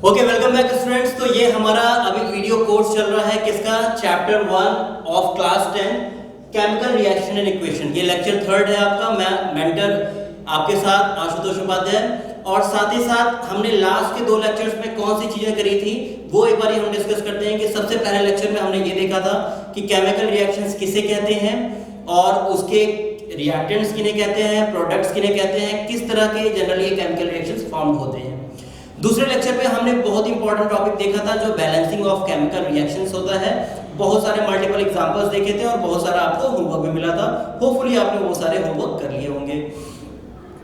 Okay, welcome back students. तो ये हमारा अभी वीडियो कोर्स चल रहा है किसका, chapter 1 of class 10 chemical reaction and equation. ये लेक्चर 3 है आपका। मैं मेंटर आपके साथ आशुतोष उपाध्याय, और साथ ही साथ हमने लास्ट के 2 लेक्चर्स में कौन सी चीजें करी थी वो एक बार हम डिस्कस करते हैं। कि सबसे पहले लेक्चर में हमने ये देखा था कि केमिकल रिएक्शंस किसे कहते हैं और उसके रिएक्टेंट्स किन्हें कहते हैं, प्रोडक्ट्स किन्हें कहते हैं, किस तरह के जनरली केमिकल रिएक्शंस फॉर्म होते हैं। दूसरे लेक्चर पे हमने बहुत इंपॉर्टेंट टॉपिक देखा था जो बैलेंसिंग ऑफ केमिकल रिएक्शंस होता है। बहुत सारे मल्टीपल एग्जांपल्स देखे थे और बहुत सारा आपको होमवर्क भी मिला था। होपफुली आपने वो सारे होमवर्क कर लिए होंगे।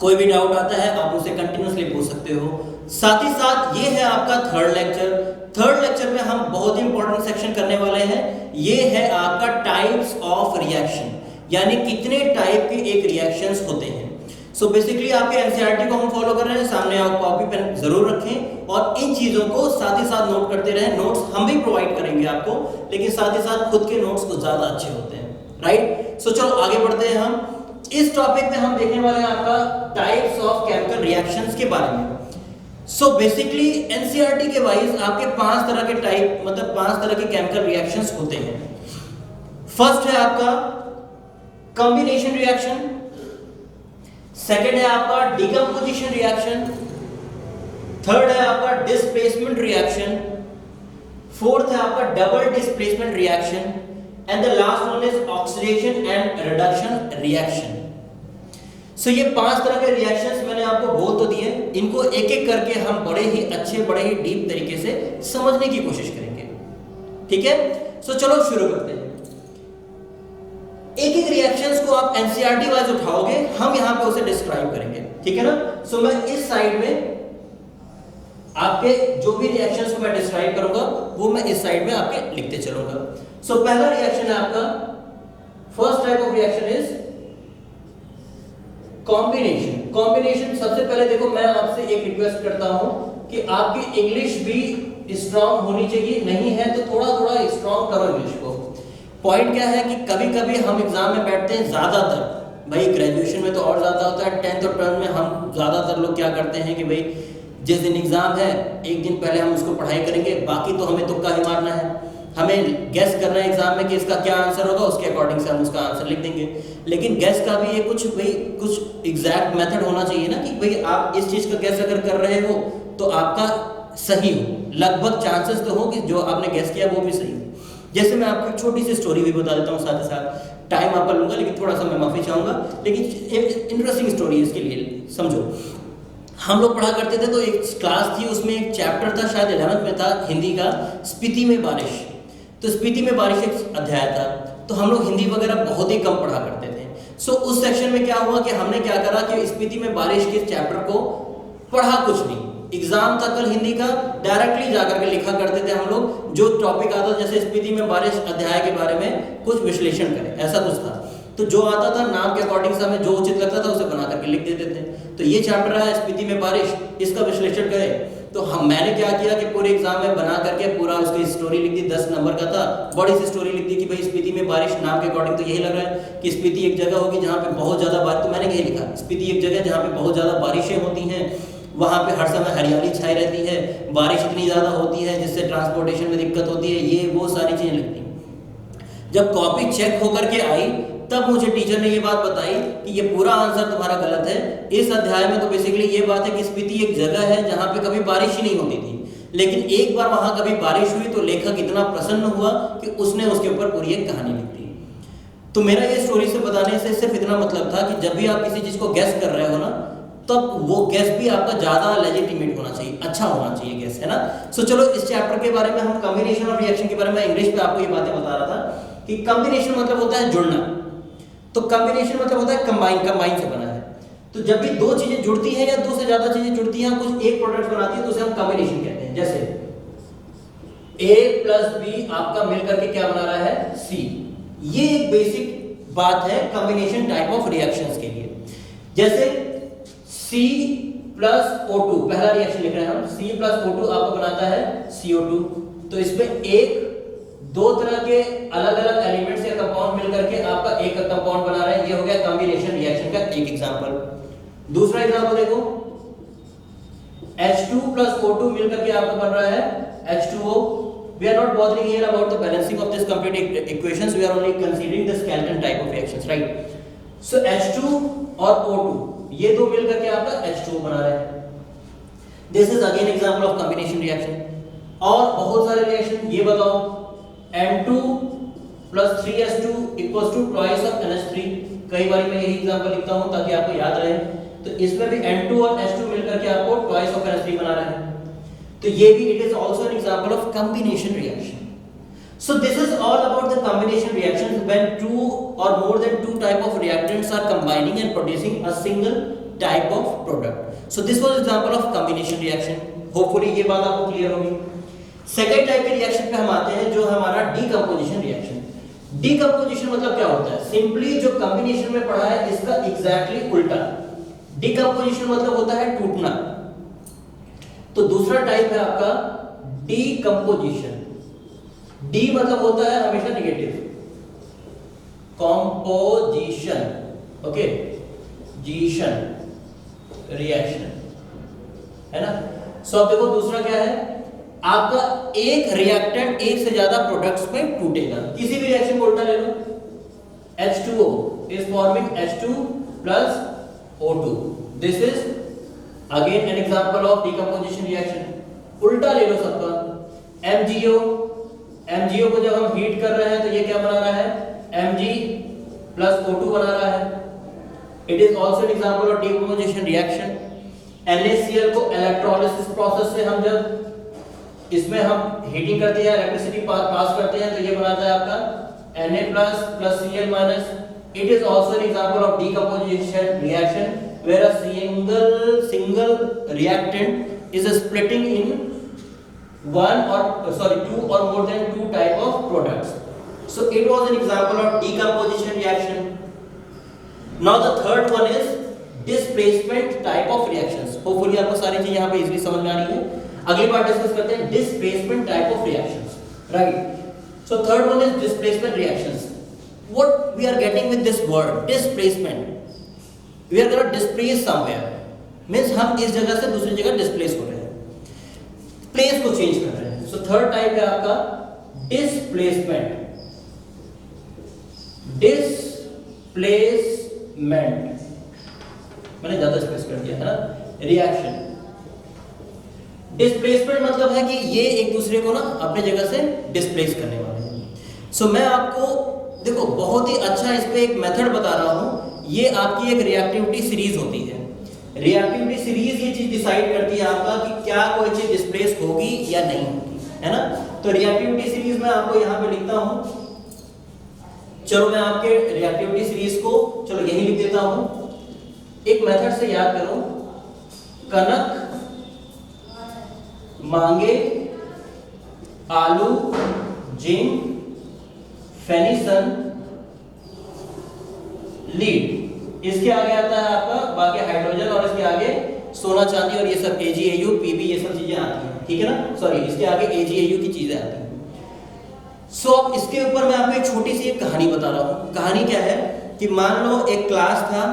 कोई भी डाउट आता है आप मुझसे कंटिन्यूअसली पूछ सकते हो। साथ ही साथ ये है आपका थर्ड लेक्चर में हम बहुत ही इंपॉर्टेंट सेक्शन करने वाले हैं। ये है आपका टाइप्स ऑफ रिएक्शन, यानी कितने टाइप के एक रिएक्शंस होते हैं। सो बेसिकली आपके एनसीईआरटी को हम फॉलो कर रहे हैं। सामने आप कॉपी पेन जरूर रखें और इन चीजों को साथ ही साथ नोट करते रहें। नोट्स हम भी प्रोवाइड करेंगे आपको, लेकिन साथ ही साथ खुद के नोट्स कुछ ज्यादा अच्छे होते हैं, राइट। सो चलो आगे बढ़ते हैं। हम इस टॉपिक में हम देखने वाले हैं आपका टाइप्स ऑफ केमिकल रिएक्शंस के बारे में। सो बेसिकली एनसीईआरटी के वाइज आपके 5 तरह के टाइप, मतलब 5 तरह के केमिकल रिएक्शंस होते हैं। फर्स्ट है आपका कॉम्बिनेशन रिएक्शन, सेकेंड है आपका डिकम्पोजिशन रिएक्शन, थर्ड है आपका डिस्प्लेसमेंट रिएक्शन, फोर्थ है आपका double displacement reaction, and the last one is oxidation and reduction reaction. So ये 5 तरह के रिएक्शंस मैंने आपको बोल तो दिए। इनको एक एक करके हम बड़े ही अच्छे, बड़े ही डीप तरीके से समझने की कोशिश करेंगे, ठीक है। सो चलो शुरू करते हैं। एक एक रिएक्शंस को आप एनसीईआरटी वाइज उठाओगे, हम यहां पे उसे डिस्क्राइब करेंगे, ठीक है ना। सो मैं इस साइड में आपके जो भी रिएक्शंस को मैं डिस्क्राइब करूंगा वो मैं इस साइड में आपके लिखते चलूंगा। सो पहला रिएक्शन है आपका, first type of reaction is combination. सबसे पहले देखो, मैं आपसे एक रिक्वेस्ट करता हूं कि आपकी इंग्लिश भी स्ट्रांग होनी चाहिए। नहीं है तो थोड़ा थोड़ा स्ट्रांग करो इंग्लिश को। पॉइंट क्या है कि कभी कभी हम एग्जाम में बैठते हैं, ज्यादातर भाई ग्रेजुएशन में तो और ज्यादा होता है, 10th और 12th में हम ज्यादातर लोग क्या करते हैं कि भाई जिस दिन एग्जाम है एक दिन पहले हम उसको पढ़ाई करेंगे, बाकी तो हमें तुक्का ही मारना है। हमें गेस करना है एग्जाम में कि इसका क्या आंसर होगा, उसके अकॉर्डिंग से हम उसका आंसर लिख देंगे। लेकिन गेस का भी ये कुछ एग्जैक्ट मेथड होना चाहिए ना, कि भाई आप इस चीज का गेस अगर कर रहे हो तो आपका सही हो, लगभग चांसेस तो हो कि जो आपने गेस किया वो भी सही हो। जैसे मैं आपको एक छोटी सी स्टोरी भी बता देता हूँ, साथ ही साथ टाइम आपका लूंगा लेकिन थोड़ा सा मैं माफी चाहूंगा, लेकिन इंटरेस्टिंग स्टोरी है, इसके लिए समझो। हम लोग पढ़ा करते थे तो एक क्लास थी, उसमें एक चैप्टर था, शायद 11th में था, हिंदी का, स्पीति में बारिश। तो स्पीति में बारिश एक अध्याय था। तो हम लोग हिंदी वगैरह बहुत ही कम पढ़ा करते थे। सो उस सेक्शन में क्या हुआ कि हमने क्या करा कि स्पीति में बारिश के चैप्टर को पढ़ा कुछ नहीं। एग्जाम था कल हिंदी का, डायरेक्टली जाकर के लिखा करते थे हम लोग। जो टॉपिक आता जैसे स्पीति में बारिश अध्याय के बारे में कुछ विश्लेषण करें, ऐसा कुछ था। तो जो आता था नाम के अकॉर्डिंग से हमें जो उचित लगता था उसे बना करके लिख देते थे। तो ये चैप्टर है स्पीति में बारिश, इसका विश्लेषण करें। तो मैंने क्या किया कि पूरे एग्जाम में बना करके पूरा उसकी स्टोरी लिख दी। 10 नंबर का था, बड़ी सी स्टोरी लिख दी कि भाई स्पीति में बारिश, नाम के अकॉर्डिंग तो यही लग रहा है कि स्पीति एक जगह होगी जहाँ पे बहुत ज्यादा बारिश। तो मैंने यही लिखा, स्पीति एक जगह जहाँ पे बहुत ज्यादा बारिशें होती हैं, वहां पे हर समय हरियाली छाई रहती है, बारिश इतनी ज्यादा होती है जिससे ट्रांसपोर्टेशन में दिक्कत होती है, ये वो सारी चीजें लिखती। जब कॉपी चेक होकर के आई तब मुझे टीचर ने ये बात बताई कि ये पूरा आंसर तुम्हारा गलत है। इस अध्याय में तो बेसिकली ये बात है कि स्पीति एक जगह है जहां पे कभी बारिश ही नहीं होती थी, लेकिन एक बार वहां कभी बारिश हुई तो लेखक इतना प्रसन्न हुआ कि उसने उसके ऊपर पूरी एक कहानी लिख दी। तो मेरा ये स्टोरी से बताने से सिर्फ इतना मतलब था कि जब भी आप किसी चीज को गैस कर रहे हो ना, तब वो गैस भी आपका ज्यादा लेजिटिमेट होना चाहिए, अच्छा होना चाहिए गैस, है ना। सो चलो इस चैप्टर के बारे में हम कॉम्बिनेशन और रिएक्शन के बारे में इंग्लिश पे आपको ये बातें बता रहा था कि कॉम्बिनेशन मतलब होता है जुड़ना। तो कॉम्बिनेशन मतलब होता है कंबाइन से बना है। तो जब भी दो चीजें जुड़ती हैं या दो से ज्यादा चीजें जुड़ती हैं, कुछ एक प्रोडक्ट बनाती है तो उसे हम कॉम्बिनेशन कहते हैं। जैसे A प्लस बी आपका मिलकर के क्या बना रहा है, C। ये एक बेसिक बात है कॉम्बिनेशन टाइप ऑफ रिएक्शंस के लिए। जैसे C प्लस O2, पहला रिएक्शन लिख रहे हैं हम, C प्लस O2 आपको बनाता है CO2। तो इसमें एक दो तरह के अलग अलग एलिमेंट्स या कंपाउंड मिलकर के आपका एक कंपाउंड बना रहे हैं। ये हो गया कॉम्बिनेशन रिएक्शन का एक एग्जांपल। दूसरा एग्जांपल देखो, H2 plus O2 मिलकर के आपका बन रहा है H2O. We are not bothering here about the balancing of this complete equations. We are only considering the skeleton type of reactions, right? So H2 और O2 ये दो मिलकर के आपका H2O बना रहे हैं. This is again example of combination reaction. और बहुत सारे रिएक्शन ये बताओ. N2 plus 3H2 equals to twice of NH3. कई बार मैं यही एग्जांपल लिखता हूँ ताकि आपको याद रहे. तो इसमें भी N2 और H2 मिलकर के आपको twice of NH3 बना रहा है. तो ये भी it is also an example of combination reaction. So this is all about the combination reactions when two or more than two type of reactants are combining and producing a single type of product. So this was example of combination reaction. Hopefully ये बात आपको clear होगी. Second type के reaction पे हम आते हैं जो हमारा डीकंपोजिशन रिएक्शन. डीकंपोजिशन मतलब क्या होता है? सिंपली जो कॉम्बिनेशन में पढ़ा है इसका एग्जैक्टली उल्टा. डीकंपोजिशन मतलब होता है टूटना. तो दूसरा टाइप है आपका डीकंपोजिशन. डी मतलब होता है हमेशा negative. Composition, okay, Zeeshan reaction है ना. सो अब देखो दूसरा क्या है. आपका एक रिएक्टेंट एक से ज्यादा प्रोडक्ट्स में टूटेगा. किसी भी रिएक्शन को उल्टा ले लो. H2O is forming H2 plus O2. This is again an example of decomposition reaction. उल्टा ले लो सबका. MgO को जब हम हीट कर रहे हैं तो ये क्या बना रहा है? Mg plus O2 बना रहा है. It is also an example of decomposition reaction. NaCl को इलेक्ट्रोलिसिस प्रोसेस से हम जब इसमें हम हीटिंग करते हैं, इलेक्ट्रिसिटी पास करते हैं तो ये बनाता है आपका Na plus Cl minus. It is also an example of decomposition reaction where a single reactant is splitting in two or more than two type of products. So it was an example of decomposition reaction. Now the third one is displacement type of reactions. Hopefully आपको सारी चीज यहाँ पे easily समझ में आ रही है. अगली बार डिस्कस करते हैं displacement type of reactions, right. So third one is displacement reactions. What we are getting with this word displacement? We are gonna displace somewhere, means हम इस जगह से दूसरी जगह डिस्प्लेस हो रहे हैं, प्लेस को चेंज कर रहे हैं. सो थर्ड टाइप है आपका डिस्प्लेसमेंट. मैंने ज्यादा स्पेस कर दिया है ना. रिएक्शन डिस्प्लेसमेंट मतलब है कि ये एक दूसरे को ना अपने जगह से डिस्प्लेस करने वाले हैं. सो मैं आपको देखो बहुत ही अच्छा इस पे एक मेथड बता रहा हूँ. ये आपकी एक रिएक्टिविटी सीरीज होती है. रिएक्टिविटी सीरीज ये चीज डिसाइड करती है आपका कि क्या कोई चीज डिस्प्लेस होगी या नहीं होगी, है ना. तो रिएक्टिविटी सीरीज मैं आपको यहाँ पे लिखता हूँ. चलो मैं आपके रिएक्टिविटी सीरीज को चलो यही लिख देता हूँ. एक मेथड से याद करो. कनक मांगे आलू जिंक फेनिसन लीड. इसके आगे आता है आपका बाकी हाइड्रोजन और इसके आगे सोना चांदी और ये सब AgAu Pb ये सब चीजें आती हैं, ठीक है ना. सॉरी इसके आगे AgAu की चीजें आती हैं. सो अब इसके ऊपर मैं आपको एक छोटी सी एक कहानी बता रहा हूँ. कहानी क्या है कि मान लो एक क्लास था.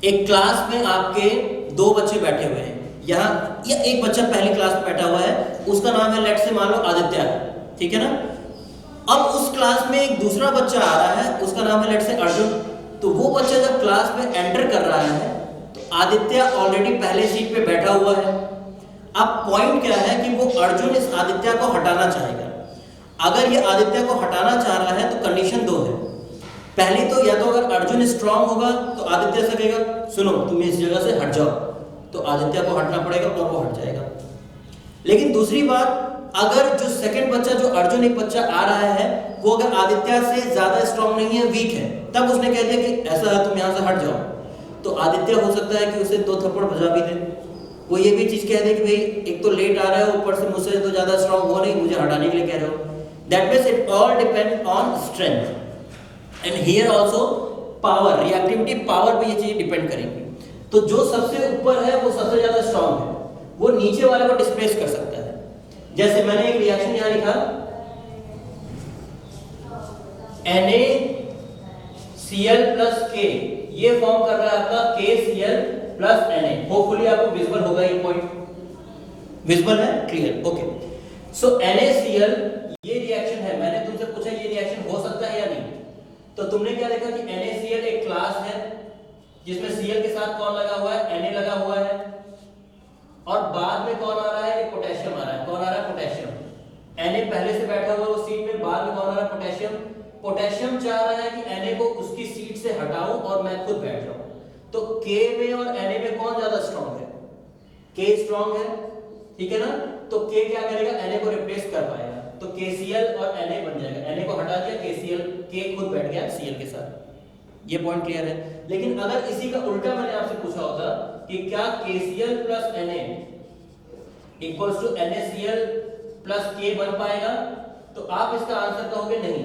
एक क्लास में आपके दो बच्चे बैठे हुए हैं. यहाँ या एक बच्चा पहली क्लास में बैठा हुआ है, उसका नाम है लेट से मान लो आदित्य, ठीक है ना. अब उस क्लास में एक दूसरा बच्चा आ रहा है, उसका नाम है लेट से अर्जुन. तो वो बच्चा जब क्लास में एंटर कर रहा है तो आदित्य ऑलरेडी पहले सीट पे बैठा हुआ है. अब पॉइंट क्या है कि वो अर्जुन इस आदित्य को हटाना चाहेगा. अगर ये आदित्य को हटाना चाह रहा है तो कंडीशन दो है. पहली तो या तो अगर अर्जुन स्ट्रांग होगा तो आदित्य से कहेगा सुनो तुम इस जगह से हट जाओ, तो आदित्य को हटना पड़ेगा और वो हट जाएगा. लेकिन दूसरी बात, अगर जो सेकंड बच्चा जो अर्जुन एक बच्चा आ रहा है वो अगर आदित्य से ज्यादा स्ट्रांग नहीं है, वीक है, तब उसने कह दिया कि ऐसा है तुम यहाँ से हट जाओ, तो आदित्य हो सकता है कि उसे दो थप्पड़ बजा भी दे. वो ये भी चीज कह दे कि भाई एक तो लेट आ रहा है, ऊपर से मुझसे तो ज्यादा स्ट्रांग हो नहीं, मुझे हटाने के लिए कह रहे हो. That means it all depend on strength. And here also power, reactivity power पे ये चीजें डिपेंड करेंगी. तो जो सबसे ऊपर है वो सबसे ज्यादा स्ट्रांग है, वो नीचे वाले को डिस्प्लेस कर सकता है. जैसे मैंने एक रिएक्शन यहां लिखा NaCl plus K, ये फॉर्म कर रहा है आपका KCl प्लस Na। होपफुली आपको विजिबल होगा ये पॉइंट, विजिबल है, क्लियर, ओके। सो NaCl ये रिएक्शन है, मैंने तुमसे पूछा ये रिएक्शन हो सकता है या नहीं, तो तुमने क्या देखा कि NaCl एक क्लास है जिसमें Cl के साथ कौन लगा हुआ है, Na लगा हुआ है, और बाद में कौन आ रहा है, ये पोटेशियम आ रहा है। कौन आ रहा है, पोटेशियम। Na पहले से बैठा हुआ है उस सीट में, बाद में कौन आ रहा है, पोटेशियम। पोटेशियम चाह रहा है कि Na को उसकी सीट से हटाऊं और मैं खुद बैठ जाऊं। तो K में और Na में कौन ज्यादा स्ट्रांग है, K स्ट्रांग है, ठीक है ना। तो K क्या करेगा, Na को रिप्लेस कर पाएगा, तो KCl और Na बन जाएगा। Na को हटा दिया, KCl, K खुद बैठ गया Cl के साथ। ये पॉइंट क्लियर है। लेकिन अगर इसी का उल्टा मैंने आपसे पूछा होता कि क्या KCl plus Na equals two NaCl plus K बन पाएगा, तो आप इसका आंसर कहोगे नहीं,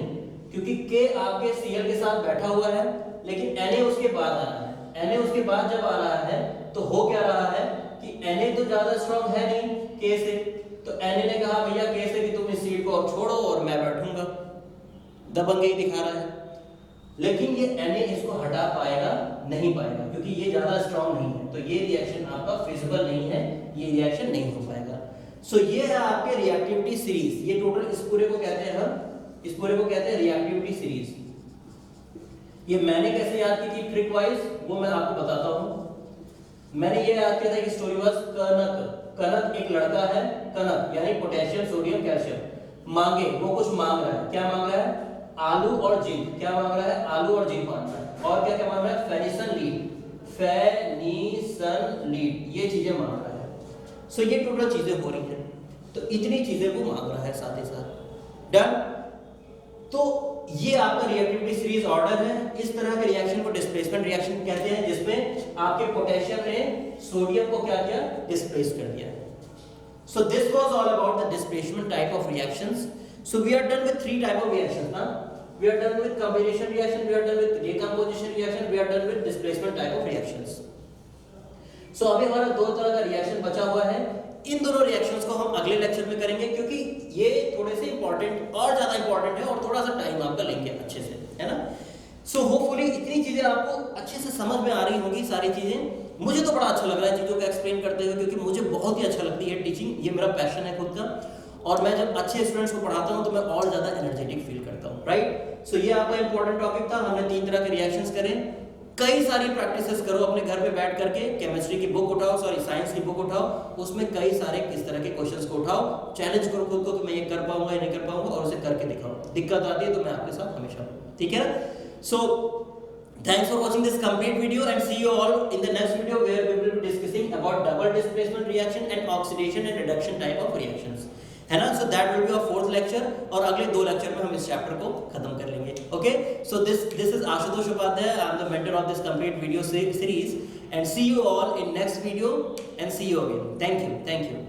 क्योंकि K आपके Cl के साथ बैठा हुआ है, लेकिन Na उसके बाद आ रहा है। Na उसके बाद जब आ रहा है तो हो क्या रहा है कि Na तो ज्यादा स्ट्रांग है नहीं K से, तो Na ने कहा भैया K से कि तुम इस सीट को छोड़ो और मैं बैठूंगा, दबंगई दिखा रहा है। लेकिन ये Na इसको हटा पाएगा, नहीं पाएगा, क्योंकि ये ज्यादा स्ट्रांग नहीं है, तो ये रिएक्शन आपका फिजिबल नहीं है, ये रिएक्शन नहीं हो पाएगा। सो ये है आपके रिएक्टिविटी सीरीज। ये टोटल इस पूरे को कहते हैं हम, इस पूरे को कहते हैं रिएक्टिविटी सीरीज। ये मैंने कैसे याद की थी ट्रिक वाइज, वो मैं आपको बताता हूं। मैंने ये याद किया था कि स्टोरी वाज कनक। कनक एक लड़का है, कनक यानी पोटेशियम सोडियम कैल्शियम मांगे, वो कुछ मांग रहा है। क्या मांग रहा है, आलू और जिंक। क्या मांग रहा है, आलू और जिंक मांग रहा है। और क्या क्या मांग रहा है, फेनिसन लीड, फेनिसन लीड, ये चीजें मांग रहा है। सो ये टोटल चीजें हो रही हैं, तो इतनी चीजें वो मांग रहा है साथ ही साथ। डन। तो ये आपका रिएक्टिविटी सीरीज ऑर्डर है। इस तरह के रिएक्शन को डिस्प्लेसमेंट रिएक्शन कहते हैं, जिसमें आपके पोटेशियम ने सोडियम को क्या किया, डिस्प्लेस कर दिया। So this was all about the displacement type of reactions. So we are done with 3 type of reactions ना। We are done with combination reaction, we are done with decomposition reaction, we are done with displacement type of reactions. So अभी हमारा 2 तरह का reaction बचा हुआ है। इन दोनों reactions को हम अगले लेक्चर में करेंगे, क्योंकि ये थोड़े से इंपॉर्टेंट और ज्यादा इंपॉर्टेंट है और थोड़ा सा टाइम आपका लेंगे अच्छे से, है ना। सो होपफुली इतनी चीजें आपको अच्छे से समझ में आ रही होंगी सारी चीजें। मुझे तो बड़ा अच्छा लग रहा है चीजों को एक्सप्लेन करते हुए, क्योंकि मुझे बहुत ही अच्छा लगती है टीचिंग। ये मेरा पैशन है खुद का, और मैं जब अच्छे स्टूडेंट्स को पढ़ाता हूं तो मैं और ज्यादा एनर्जेटिक फील करता हूं, राइट। सो ये आपका इंपॉर्टेंट टॉपिक था। हमने 3 तरह के रिएक्शंस करे। कई सारी प्रैक्टिसेस करो अपने घर पे बैठ करके। केमिस्ट्री की बुक उठाओ, सॉरी साइंस की बुक उठाओ, उसमें कई सारे किस तरह के क्वेश्चंस को उठाओ, चैलेंज करो खुद को कि मैं ये कर पाऊंगा या नहीं कर पाऊंगा, और उसे करके दिखाओ। दिक्कत आती है तो मैं आपके साथ हमेशा, ठीक है ना। सो thanks for watching this complete video, and see you all in the next video, where we will be discussing about double displacement reaction and oxidation and reduction type of reactions, है ना। So that will be our 4th lecture, और अगले 2 lecture में हम इस chapter को खत्म कर लेंगे। Okay, so this is Ashutosh Upadhyay. I am the mentor of this complete video series, and see you all in next video, and see you again. Thank you.